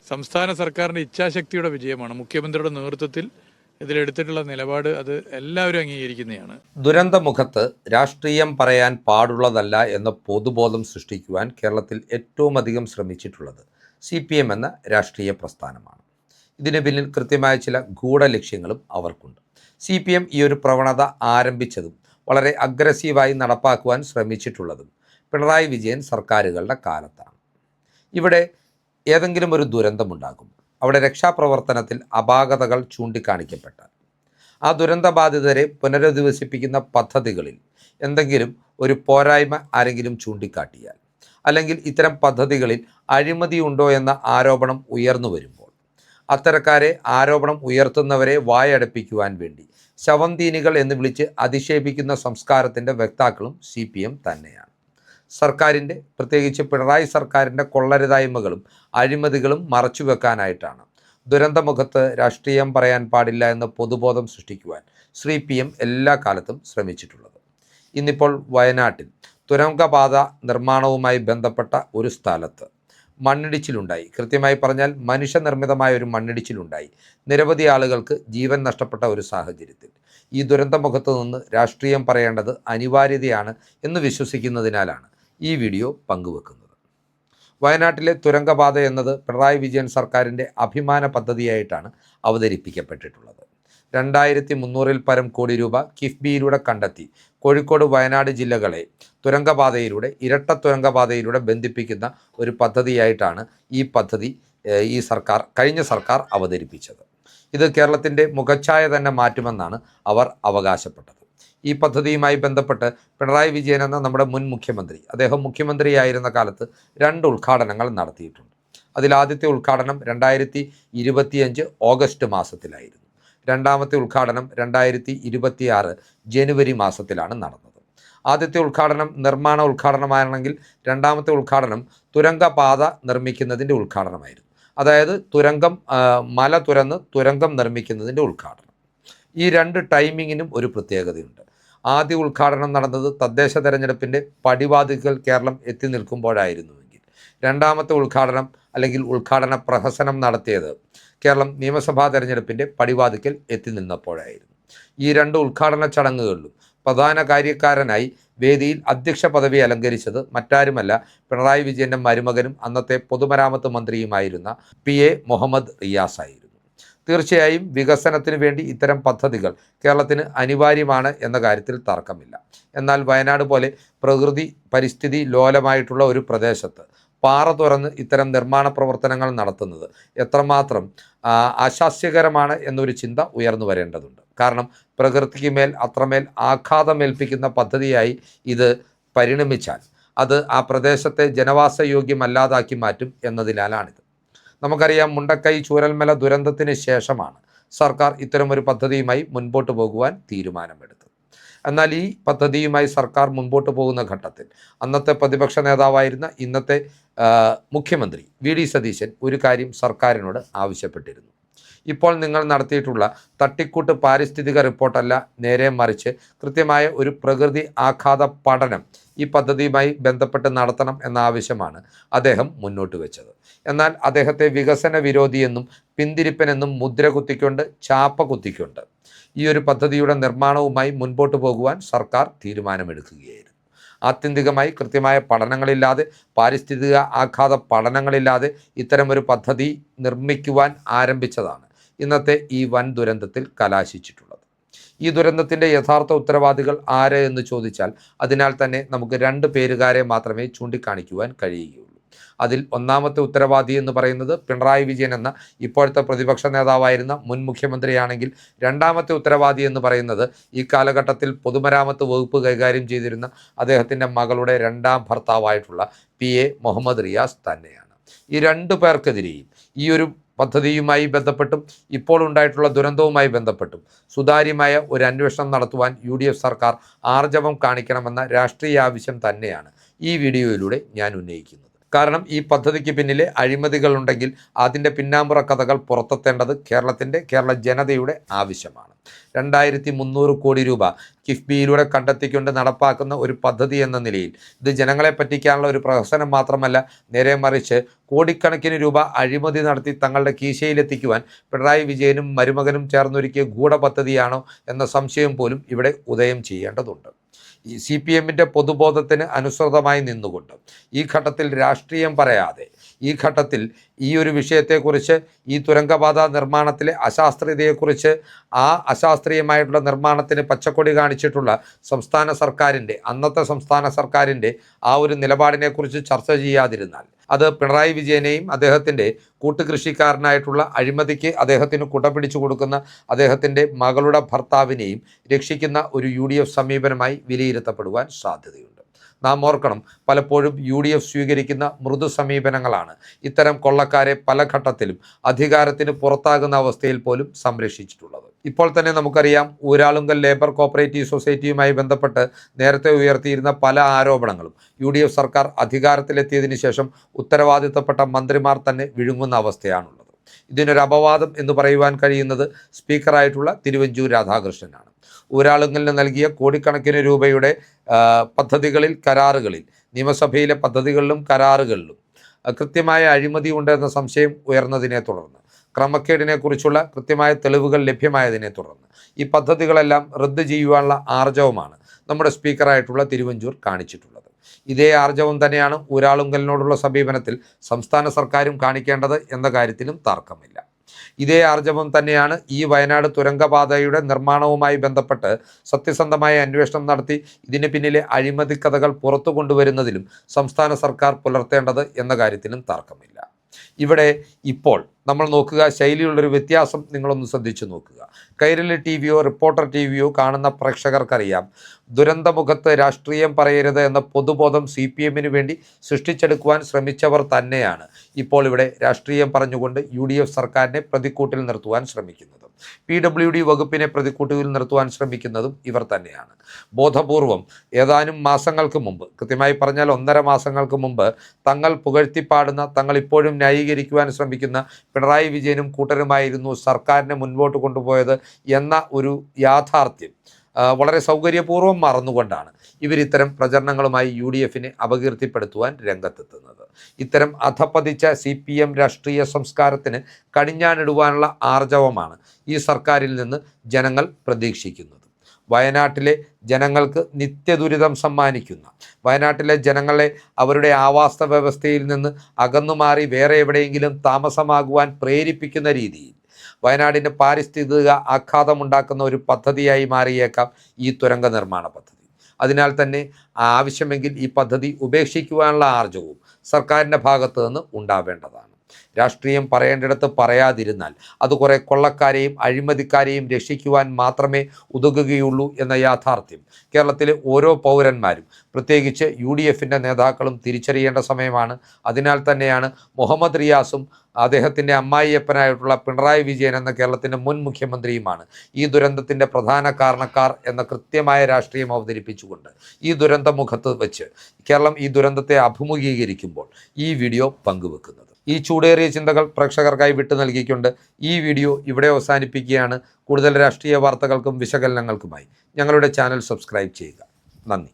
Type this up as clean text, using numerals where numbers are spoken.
സംസ്ഥാന സർക്കാരിന്റെ ഇച്ഛാശക്തിയുടെ വിജയമാണ്. മുഖ്യമന്ത്രിയുടെ നേതൃത്വത്തിൽ ഇതിലെടുത്തിട്ടുള്ള നിലപാട് അത് എല്ലാവരും അംഗീകരിക്കുന്നതാണ്. ദുരന്തമുഖത്ത് രാഷ്ട്രീയം പറയാൻ പാടുള്ളതല്ല എന്ന പൊതുബോധം സൃഷ്ടിക്കുവാൻ കേരളത്തിൽ ഏറ്റവും അധികം ശ്രമിച്ചിട്ടുള്ളത് CPM എന്ന രാഷ്ട്രീയ പ്രസ്ഥാനമാണ്. ഇതിന് പിന്നിൽ കൃത്യമായ ചില ഗൂഢലക്ഷ്യങ്ങളും അവർക്കുണ്ട്. CPM ഈ ഒരു പ്രവണത ആരംഭിച്ചതും വളരെ അഗ്രസീവായി നടപ്പാക്കുവാൻ ശ്രമിച്ചിട്ടുള്ളതും പിണറായി വിജയൻ സർക്കാരുകളുടെ കാലത്താണ്. ഇവിടെ ഏതെങ്കിലും ഒരു ദുരന്തമുണ്ടാകും, അവിടെ രക്ഷാപ്രവർത്തനത്തിൽ അപാകതകൾ ചൂണ്ടിക്കാണിക്കപ്പെട്ടാൽ ആ ദുരന്തബാധിതരെ പുനരധിവസിപ്പിക്കുന്ന പദ്ധതികളിൽ എന്തെങ്കിലും ഒരു പോരായ്മ ആരെങ്കിലും ചൂണ്ടിക്കാട്ടിയാൽ, അല്ലെങ്കിൽ ഇത്തരം പദ്ധതികളിൽ അഴിമതിയുണ്ടോ എന്ന ആരോപണം ഉയർന്നു വരുമ്പോൾ അത്തരക്കാരെ, ആരോപണം ഉയർത്തുന്നവരെ വായടപ്പിക്കുവാൻ വേണ്ടി ശവന്തീനികൾ എന്ന് വിളിച്ച് അധിക്ഷേപിക്കുന്ന സംസ്കാരത്തിൻ്റെ വക്താക്കളും CPM തന്നെയാണ്. സർക്കാരിൻ്റെ, പ്രത്യേകിച്ച് പിണറായി സർക്കാരിൻ്റെ കൊള്ളരുതായ്മകളും അഴിമതികളും മറച്ചുവെക്കാനായിട്ടാണ് ദുരന്തമുഖത്ത് രാഷ്ട്രീയം പറയാൻ പാടില്ല എന്ന പൊതുബോധം സൃഷ്ടിക്കുവാൻ CPM എല്ലാ കാലത്തും ശ്രമിച്ചിട്ടുള്ളത്. ഇന്നിപ്പോൾ വയനാട്ടിൽ തുരങ്കപാത നിർമ്മാണവുമായി ബന്ധപ്പെട്ട ഒരു സ്ഥലത്ത് മണ്ണിടിച്ചിലുണ്ടായി. കൃത്യമായി പറഞ്ഞാൽ മനുഷ്യനിർമ്മിതമായ ഒരു മണ്ണിടിച്ചിലുണ്ടായി. നിരവധി ആളുകൾക്ക് ജീവൻ നഷ്ടപ്പെട്ട ഒരു സാഹചര്യത്തിൽ ഈ ദുരന്തമുഖത്ത് നിന്ന് രാഷ്ട്രീയം പറയേണ്ടത് അനിവാര്യതയാണ് എന്ന് വിശ്വസിക്കുന്നതിനാലാണ് ഈ വീഡിയോ പങ്കുവെക്കുന്നത്. വയനാട്ടിലെ തുരങ്കപാത എന്നത് പിണറായി വിജയൻ സർക്കാരിൻ്റെ അഭിമാന പദ്ധതിയായിട്ടാണ് അവതരിപ്പിക്കപ്പെട്ടിട്ടുള്ളത്. 2300-ൽ പരം കോടി രൂപ കിഫ്ബിയിലൂടെ കണ്ടെത്തി കോഴിക്കോട്, വയനാട് ജില്ലകളെ തുരങ്കപാതയിലൂടെ, ഇരട്ട തുരങ്കപാതയിലൂടെ ബന്ധിപ്പിക്കുന്ന ഒരു പദ്ധതിയായിട്ടാണ് ഈ പദ്ധതി കഴിഞ്ഞ സർക്കാർ അവതരിപ്പിച്ചത്. ഇത് കേരളത്തിൻ്റെ മുഖച്ഛായ തന്നെ മാറ്റുമെന്നാണ് അവർ അവകാശപ്പെട്ടത്. ഈ പദ്ധതിയുമായി ബന്ധപ്പെട്ട് പിണറായി വിജയൻ എന്ന നമ്മുടെ മുൻ മുഖ്യമന്ത്രി, അദ്ദേഹം മുഖ്യമന്ത്രിയായിരുന്ന കാലത്ത് 2 ഉദ്ഘാടനങ്ങൾ നടത്തിയിട്ടുണ്ട്. അതിലാദ്യത്തെ ഉദ്ഘാടനം 2025 ഓഗസ്റ്റ് മാസത്തിലായിരുന്നു. രണ്ടാമത്തെ ഉദ്ഘാടനം 2026 ജനുവരി മാസത്തിലാണ് നടന്നത്. ആദ്യത്തെ ഉദ്ഘാടനം നിർമ്മാണ ഉദ്ഘാടനമാണെങ്കിൽ രണ്ടാമത്തെ ഉദ്ഘാടനം തുരങ്കപാത നിർമ്മിക്കുന്നതിൻ്റെ ഉദ്ഘാടനമായിരുന്നു. അതായത് മല തുരന്ന് തുരങ്കം നിർമ്മിക്കുന്നതിൻ്റെ ഉദ്ഘാടനം. ഈ 2 ടൈമിങ്ങിനും ഒരു പ്രത്യേകതയുണ്ട്. ആദ്യ ഉദ്ഘാടനം നടന്നത് തദ്ദേശ തെരഞ്ഞെടുപ്പിൻ്റെ പടിവാതിൽക്കൽ കേരളം എത്തി നിൽക്കുമ്പോഴായിരുന്നുവെങ്കിൽ, രണ്ടാമത്തെ ഉദ്ഘാടനം അല്ലെങ്കിൽ ഉദ്ഘാടന പ്രഹസനം നടത്തിയത് കേരളം നിയമസഭാ തെരഞ്ഞെടുപ്പിൻ്റെ പടിവാതിൽക്കൽ എത്തി നിന്നപ്പോഴായിരുന്നു. ഈ 2 ഉദ്ഘാടന ചടങ്ങുകളിലും പ്രധാന കാര്യക്കാരനായി വേദിയിൽ അധ്യക്ഷ പദവി അലങ്കരിച്ചത് മറ്റാരുമല്ല, പിണറായി വിജയൻ്റെ മരുമകനും അന്നത്തെ പൊതുമരാമത്ത് മന്ത്രിയുമായിരുന്ന PA മുഹമ്മദ് റിയാസ് ആയിരുന്നു. തീർച്ചയായും വികസനത്തിന് വേണ്ടി ഇത്തരം പദ്ധതികൾ കേരളത്തിന് അനിവാര്യമാണ് എന്ന കാര്യത്തിൽ തർക്കമില്ല. എന്നാൽ വയനാട് പോലെ പ്രകൃതി പരിസ്ഥിതി ലോലമായിട്ടുള്ള ഒരു പ്രദേശത്ത് പാറ തുറന്ന് ഇത്തരം നിർമ്മാണ പ്രവർത്തനങ്ങൾ നടത്തുന്നത് എത്രമാത്രം ആശാസ്യകരമാണ് എന്നൊരു ചിന്ത ഉയർന്നു വരേണ്ടതുണ്ട്. കാരണം പ്രകൃതിക്ക് മേൽ അത്രമേൽ ആഘാതമേൽപ്പിക്കുന്ന പദ്ധതിയായി ഇത് പരിണമിച്ചാൽ അത് ആ പ്രദേശത്തെ ജനവാസയോഗ്യമല്ലാതാക്കി മാറ്റും എന്നതിനാലാണിത്. നമുക്കറിയാം, മുണ്ടക്കൈ ചൂരൽമല ദുരന്തത്തിന് ശേഷമാണ് സർക്കാർ ഇത്തരമൊരു പദ്ധതിയുമായി മുൻപോട്ട് പോകുവാൻ തീരുമാനമെടുത്തത്. എന്നാൽ ഈ പദ്ധതിയുമായി സർക്കാർ മുൻപോട്ട് പോകുന്ന ഘട്ടത്തിൽ അന്നത്തെ പ്രതിപക്ഷ നേതാവായിരുന്ന ഇന്നത്തെ മുഖ്യമന്ത്രി VD സതീശൻ ഒരു കാര്യം സർക്കാരിനോട് ആവശ്യപ്പെട്ടിരുന്നു. ഇപ്പോൾ നിങ്ങൾ നടത്തിയിട്ടുള്ള തട്ടിക്കൂട്ട് പാരിസ്ഥിതിക റിപ്പോർട്ടല്ല, നേരെ മറിച്ച് കൃത്യമായ ഒരു പ്രകൃതി ആഘാത പഠനം ഈ പദ്ധതിയുമായി ബന്ധപ്പെട്ട് നടത്തണം എന്ന ആവശ്യമാണ് അദ്ദേഹം മുന്നോട്ട് വെച്ചത്. എന്നാൽ അദ്ദേഹത്തെ വികസന വിരോധിയെന്നും പിന്തിരിപ്പനെന്നും മുദ്ര കുത്തിക്കൊണ്ട്, ചാപ്പ കുത്തിക്കൊണ്ട് ഈ ഒരു പദ്ധതിയുടെ നിർമ്മാണവുമായി മുൻപോട്ട് പോകുവാൻ സർക്കാർ തീരുമാനമെടുക്കുകയായിരുന്നു. ആത്യന്തികമായി കൃത്യമായ പഠനങ്ങളില്ലാതെ, പാരിസ്ഥിതിക ആഘാത പഠനങ്ങളില്ലാതെ ഇത്തരമൊരു പദ്ധതി നിർമ്മിക്കുവാൻ ആരംഭിച്ചതാണ് ഇന്നത്തെ ഈ വൻ ദുരന്തത്തിൽ കലാശിച്ചിട്ടുള്ളത്. ഈ ദുരന്തത്തിൻ്റെ യഥാർത്ഥ ഉത്തരവാദികൾ ആര് എന്ന് ചോദിച്ചാൽ അതിനാൽ തന്നെ നമുക്ക് 2 പേരുകാരെ മാത്രമേ ചൂണ്ടിക്കാണിക്കുവാൻ കഴിയുകയുള്ളൂ. അതിൽ ഒന്നാമത്തെ ഉത്തരവാദി എന്ന് പറയുന്നത് പിണറായി വിജയൻ എന്ന ഇപ്പോഴത്തെ പ്രതിപക്ഷ നേതാവായിരുന്ന മുൻ മുഖ്യമന്ത്രിയാണെങ്കിൽ, രണ്ടാമത്തെ ഉത്തരവാദി എന്ന് പറയുന്നത് ഈ കാലഘട്ടത്തിൽ പൊതുമരാമത്ത് വകുപ്പ് കൈകാര്യം ചെയ്തിരുന്ന അദ്ദേഹത്തിൻ്റെ മകളുടെ 2ാം ഭർത്താവായിട്ടുള്ള PA മുഹമ്മദ് റിയാസ് തന്നെയാണ്. ഈ 2 പേർക്കെതിരെയും ഈ ഒരു പദ്ധതിയുമായി ബന്ധപ്പെട്ടും ഇപ്പോൾ ഉണ്ടായിട്ടുള്ള ദുരന്തവുമായി ബന്ധപ്പെട്ടും സുതാര്യമായ ഒരു അന്വേഷണം നടത്തുവാൻ UDF സർക്കാർ ആർജവം കാണിക്കണമെന്ന രാഷ്ട്രീയ ആവശ്യം തന്നെയാണ് ഈ വീഡിയോയിലൂടെ ഞാൻ ഉന്നയിക്കുന്നത്. കാരണം ഈ പദ്ധതിക്ക് പിന്നിലെ അഴിമതികളുണ്ടെങ്കിൽ അതിൻ്റെ പിന്നാമ്പുറ കഥകൾ പുറത്തെത്തേണ്ടത് കേരള ജനതയുടെ ആവശ്യമാണ്. 2300 കോടി രൂപ കിഫ്ബിയിലൂടെ കണ്ടെത്തിക്കൊണ്ട് നടപ്പാക്കുന്ന ഒരു പദ്ധതി എന്ന നിലയിൽ ഇത് ജനങ്ങളെ പറ്റിക്കാനുള്ള ഒരു പ്രഹസനം മാത്രമല്ല, നേരെ മറിച്ച് കോടിക്കണക്കിന് രൂപ അഴിമതി നടത്തി തങ്ങളുടെ കീശയിലെത്തിക്കുവാൻ പിണറായി വിജയനും മരുമകനും ചേർന്നൊരുക്കിയ ഗൂഢപദ്ധതിയാണോ എന്ന സംശയം പോലും ഇവിടെ ഉദയം ചെയ്യേണ്ടതുണ്ട്. ഈ CPM-ൻ്റെ പൊതുബോധത്തിന് അനുസൃതമായി നിന്നുകൊണ്ട് ഈ ഘട്ടത്തിൽ രാഷ്ട്രീയം പറയാതെ, ഈ ഘട്ടത്തിൽ ഈ ഒരു വിഷയത്തെക്കുറിച്ച്, ഈ തുരങ്കപാത നിർമ്മാണത്തിലെ അശാസ്ത്രീയതയെക്കുറിച്ച്, ആ അശാസ്ത്രീയമായിട്ടുള്ള നിർമ്മാണത്തിന് പച്ചക്കൊടി കാണിച്ചിട്ടുള്ള അന്നത്തെ സംസ്ഥാന സർക്കാരിൻ്റെ ആ ഒരു നിലപാടിനെക്കുറിച്ച് ചർച്ച ചെയ്യാതിരുന്നാൽ അത് പിണറായി വിജയനെയും അദ്ദേഹത്തിൻ്റെ കൂട്ടുകൃഷിക്കാരനായിട്ടുള്ള അഴിമതിക്ക് അദ്ദേഹത്തിന് കുടപിടിച്ചു കൊടുക്കുന്ന അദ്ദേഹത്തിൻ്റെ മകളുടെ ഭർത്താവിനെയും രക്ഷിക്കുന്ന ഒരു UDF സമീപനമായി വിലയിരുത്തപ്പെടുവാൻ സാധ്യതയുണ്ട്. നാം ഓർക്കണം, പലപ്പോഴും UDF സ്വീകരിക്കുന്ന മൃദു സമീപനങ്ങളാണ് ഇത്തരം കൊള്ളക്കാരെ പല ഘട്ടത്തിലും അധികാരത്തിന് പുറത്താകുന്ന അവസ്ഥയിൽ പോലും സംരക്ഷിച്ചിട്ടുള്ളത്. ഇപ്പോൾ തന്നെ നമുക്കറിയാം, ഊരാളുങ്കൽ ലേബർ കോപ്പറേറ്റീവ് സൊസൈറ്റിയുമായി ബന്ധപ്പെട്ട് നേരത്തെ ഉയർത്തിയിരുന്ന പല ആരോപണങ്ങളും UDF സർക്കാർ അധികാരത്തിലെത്തിയതിനു ശേഷം ഉത്തരവാദിത്തപ്പെട്ട മന്ത്രിമാർ തന്നെ വിഴുങ്ങുന്ന അവസ്ഥയാണുള്ളത്. ഇതിനൊരു അപവാദം എന്ന് പറയുവാൻ കഴിയുന്നത് സ്പീക്കറായിട്ടുള്ള തിരുവഞ്ചൂർ രാധാകൃഷ്ണനാണ്. ഊരാളുങ്കലിന് നൽകിയ കോടിക്കണക്കിന് രൂപയുടെ പദ്ധതികളിൽ, കരാറുകളിൽ, നിയമസഭയിലെ പദ്ധതികളിലും കരാറുകളിലും കൃത്യമായ അഴിമതി ഉണ്ടെന്ന സംശയം ഉയർന്നതിനെ തുടർന്ന്, ക്രമക്കേടിനെക്കുറിച്ചുള്ള കൃത്യമായ തെളിവുകൾ ലഭ്യമായതിനെ തുടർന്ന് ഈ പദ്ധതികളെല്ലാം റദ്ദ് ചെയ്യുവാനുള്ള ആർജവമാണ് നമ്മുടെ സ്പീക്കറായിട്ടുള്ള തിരുവഞ്ചൂർ കാണിച്ചിട്ടുള്ളത്. ഇതേ ആർജവം തന്നെയാണ് ഊരാളുങ്കലിനോടുള്ള സമീപനത്തിൽ സംസ്ഥാന സർക്കാരും കാണിക്കേണ്ടത് എന്ന കാര്യത്തിലും തർക്കമില്ല. ഇതേ ആർജവം തന്നെയാണ് ഈ വയനാട് തുരങ്കപാതയുടെ നിർമ്മാണവുമായി ബന്ധപ്പെട്ട് സത്യസന്ധമായ അന്വേഷണം നടത്തി ഇതിന് പിന്നിലെ അഴിമതി കഥകൾ പുറത്തു കൊണ്ടുവരുന്നതിലും സംസ്ഥാന സർക്കാർ പുലർത്തേണ്ടത് എന്ന കാര്യത്തിലും തർക്കമില്ല. ഇവിടെ ഇപ്പോൾ നമ്മൾ നോക്കുക, ശൈലിയുള്ളൊരു വ്യത്യാസം നിങ്ങളൊന്ന് ശ്രദ്ധിച്ചു നോക്കുക. കൈരളി TVയോ റിപ്പോർട്ടർ TVയോ കാണുന്ന പ്രേക്ഷകർക്കറിയാം, ദുരന്തമുഖത്ത് രാഷ്ട്രീയം പറയരുത് എന്ന പൊതുബോധം CPM-ന് വേണ്ടി സൃഷ്ടിച്ചെടുക്കുവാൻ ശ്രമിച്ചവർ തന്നെയാണ് ഇപ്പോൾ ഇവിടെ രാഷ്ട്രീയം പറഞ്ഞുകൊണ്ട് UDF സർക്കാരിനെ പ്രതിക്കൂട്ടിൽ നിർത്തുവാൻ ശ്രമിക്കുന്നത്. PWD വകുപ്പിനെ പ്രതിക്കൂട്ടിൽ നിർത്തുവാൻ ശ്രമിക്കുന്നതും ഇവർ തന്നെയാണ്. ബോധപൂർവം ഏതാനും മാസങ്ങൾക്ക് മുമ്പ്, കൃത്യമായി പറഞ്ഞാൽ 1.5 മാസങ്ങൾക്ക് മുമ്പ്, തങ്ങൾ പുകഴ്ത്തിപ്പാടുന്ന, തങ്ങൾ ഇപ്പോഴും ന്യായീകരിക്കുവാൻ ശ്രമിക്കുന്ന പിണറായി വിജയനും കൂട്ടരുമായിരുന്നു സർക്കാരിനെ മുൻപോട്ട് കൊണ്ടുപോയത് എന്ന ഒരു യാഥാർത്ഥ്യം വളരെ സൗകര്യപൂർവ്വം മറന്നുകൊണ്ടാണ് ഇവരിത്തരം പ്രചരണങ്ങളുമായി UDF-നെ അപകീർത്തിപ്പെടുത്തുവാൻ രംഗത്തെത്തുന്നത്. ഇത്തരം അധപ്പതിച്ച CPM രാഷ്ട്രീയ സംസ്കാരത്തിന് കടിഞ്ഞാണിടുവാനുള്ള ആർജവമാണ് ഈ സർക്കാരിൽ നിന്ന് ജനങ്ങൾ പ്രതീക്ഷിക്കുന്നത്. വയനാട്ടിലെ ജനങ്ങൾക്ക് നിത്യദുരിതം സമ്മാനിക്കുന്ന, വയനാട്ടിലെ ജനങ്ങളെ അവരുടെ ആവാസ വ്യവസ്ഥയിൽ നിന്ന് അകന്നുമാറി വേറെ എവിടെയെങ്കിലും താമസമാകുവാൻ പ്രേരിപ്പിക്കുന്ന രീതിയിൽ വയനാടിന് പാരിസ്ഥിതിക ആഘാതമുണ്ടാക്കുന്ന ഒരു പദ്ധതിയായി മാറിയേക്കാം ഈ തുരങ്ക നിർമ്മാണ പദ്ധതി. അതിനാൽ തന്നെ ആവശ്യമെങ്കിൽ ഈ പദ്ധതി ഉപേക്ഷിക്കുവാനുള്ള ആർജവും സർക്കാരിൻ്റെ ഭാഗത്തു നിന്ന് ഉണ്ടാവേണ്ടതാണ്. രാഷ്ട്രീയം പറയേണ്ടിടത്ത് പറയാതിരുന്നാൽ അത് കുറേ കൊള്ളക്കാരെയും അഴിമതിക്കാരെയും രക്ഷിക്കുവാൻ മാത്രമേ ഉതകുകയുള്ളൂ എന്ന യാഥാർത്ഥ്യം കേരളത്തിലെ ഓരോ പൗരന്മാരും, പ്രത്യേകിച്ച് UDF-ൻ്റെ നേതാക്കളും തിരിച്ചറിയേണ്ട സമയമാണ്. അതിനാൽ തന്നെയാണ് മുഹമ്മദ് റിയാസും അദ്ദേഹത്തിൻ്റെ അമ്മായിയപ്പനായിട്ടുള്ള പിണറായി വിജയൻ എന്ന കേരളത്തിൻ്റെ മുൻ മുഖ്യമന്ത്രിയുമാണ് ഈ ദുരന്തത്തിൻ്റെ പ്രധാന കാരണക്കാർ എന്ന കൃത്യമായ രാഷ്ട്രീയം അവതരിപ്പിച്ചുകൊണ്ട് ഈ ദുരന്തമുഖത്ത് വെച്ച് കേരളം ഈ ദുരന്തത്തെ അഭിമുഖീകരിക്കുമ്പോൾ ഈ വീഡിയോ പങ്കുവെക്കുന്നത്. ഈ ചൂടേറിയ ചിന്തകൾ പ്രേക്ഷകർക്കായി വിട്ടു നൽകിക്കൊണ്ട് ഈ വീഡിയോ ഇവിടെ അവസാനിപ്പിക്കുകയാണ്. കൂടുതൽ രാഷ്ട്രീയ വാർത്തകൾക്കും വിശകലനങ്ങൾക്കുമായി ഞങ്ങളുടെ ചാനൽ സബ്സ്ക്രൈബ് ചെയ്യുക. നന്ദി.